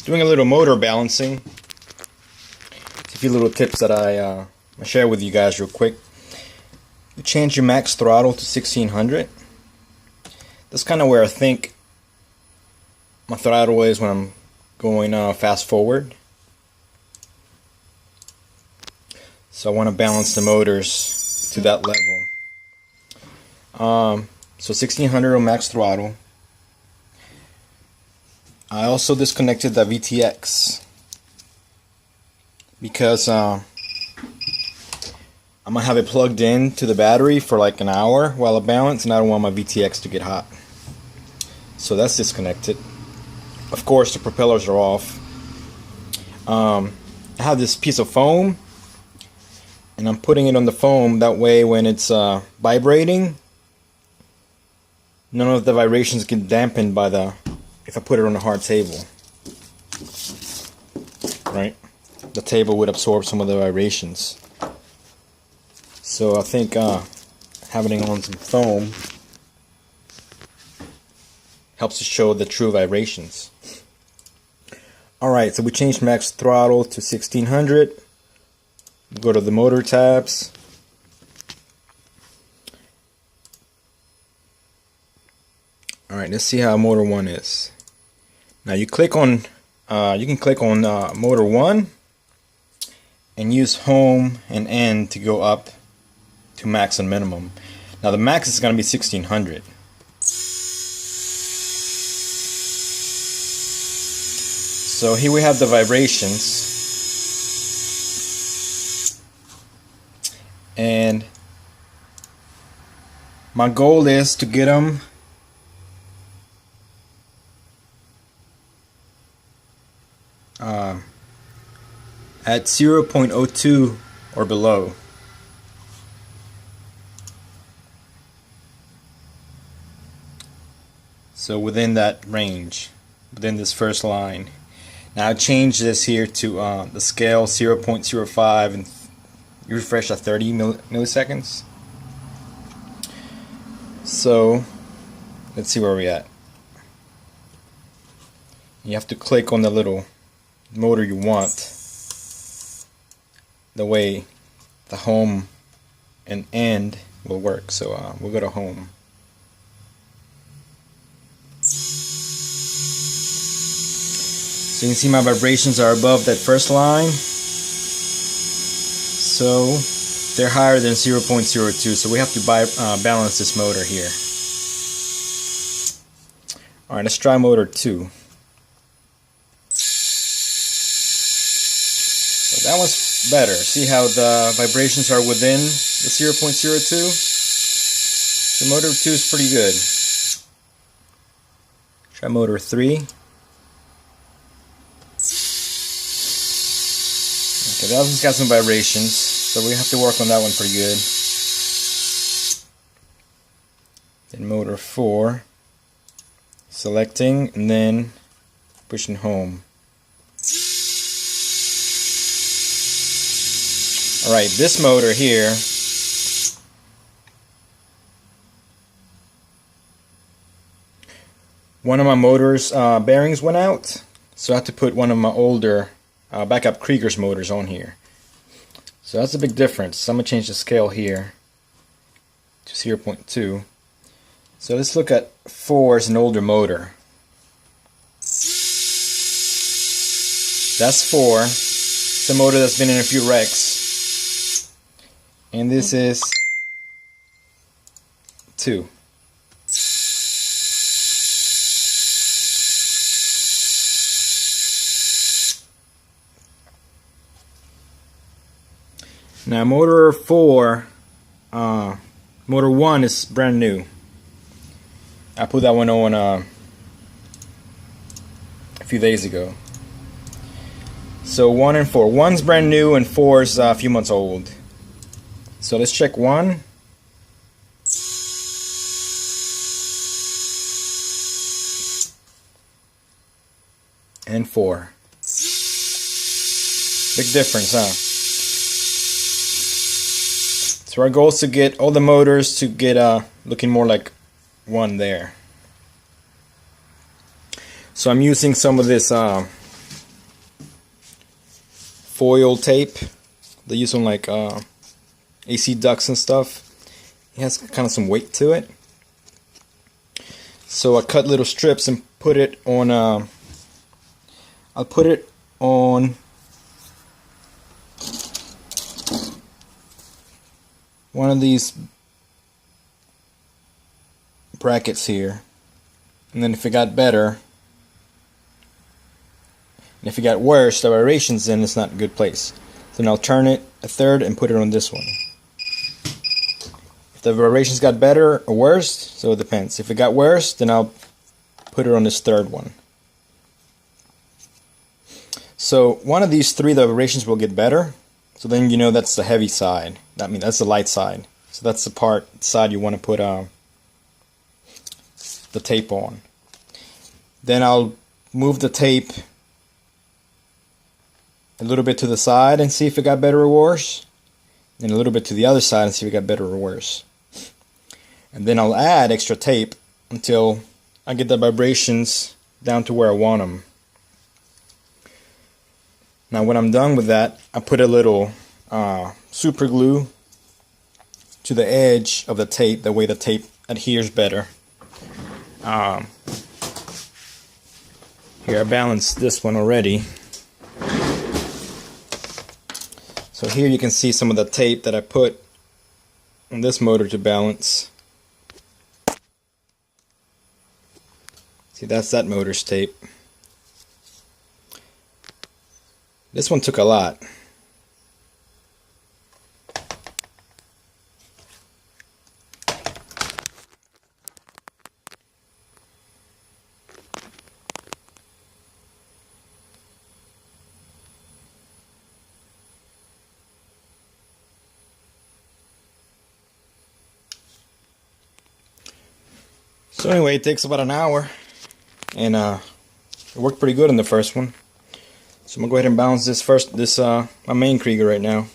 Doing a little motor balancing. It's a few little tips that I share with you guys real quick. You change your max throttle to 1600. That's kind of where I think my throttle is when I'm going fast forward. So I want to balance the motors to that level. So 1600 on max throttle. I also disconnected the VTX because I'm gonna have it plugged in to the battery for like an hour while I balance, and I don't want my VTX to get hot. So that's disconnected. Of course, the propellers are off. I have this piece of foam, and I'm putting it on the foam. That way, when it's vibrating, none of the vibrations get dampened by if I put it on a hard table. Right? The table would absorb some of the vibrations. So I think having it on some foam helps to show the true vibrations. Alright, so we changed max throttle to 1600. Go to the motor tabs. Alright, let's see how motor 1 is. Now you click on, you can click on motor 1 and use home and end to go up to max and minimum. Now the max is going to be 1600. So here we have the vibrations, and my goal is to get them at 0.02 or below. So within that range, within this first line. Now I changed this here to the scale 0.05, and you refresh at 30 milliseconds. So let's see where we're at. You have to click on the little motor you want. The way the home and end will work. So we'll go to home. So you can see my vibrations are above that first line. So they're higher than 0.02. So we have to balance this motor here. Alright, let's try motor 2. So that one's better. See how the vibrations are within the 0.02? So motor 2 is pretty good. Try motor 3. Okay, that one's got some vibrations, so we have to work on that one pretty good. Then motor 4. Selecting and then pushing home. Alright, this motor here one of my motor's bearings went out, so I had to put one of my older backup Krieger's motors on here. So that's a big difference. So I'm going to change the scale here to 0.2. So let's look at 4 as an older motor. That's 4. It's a motor that's been in a few wrecks. And this is 2. Now motor 4, motor 1 is brand new. I put that one on a few days ago. So 1 and 4. 1's brand new and 4 is a few months old. So let's check 1. And 4. Big difference, huh? So our goal is to get all the motors to get looking more like 1 there. So I'm using some of this foil tape they use on like AC ducts and stuff. It has kind of some weight to it. So I cut little strips and put it on. I'll put it on one of these brackets here, and then if it got better, and if it got worse, the vibrations, then it's not a good place. So now I'll turn it a third and put it on this one. If the vibrations got better or worse, so it depends. If it got worse, then I'll put it on this third one. So one of these three, the vibrations will get better. So then you know that's the heavy side. I mean, that's the light side. So that's the side you want to put the tape on. Then I'll move the tape a little bit to the side and see if it got better or worse. And a little bit to the other side and see if it got better or worse. And then I'll add extra tape until I get the vibrations down to where I want them. Now when I'm done with that, I put a little super glue to the edge of the tape, that way the tape adheres better. Here I balanced this one already. So here you can see some of the tape that I put on this motor to balance. See, that's that motor's tape. This one took a lot. So anyway, it takes about an hour, and it worked pretty good in the first one. So I'm gonna go ahead and balance this my main Krieger right now.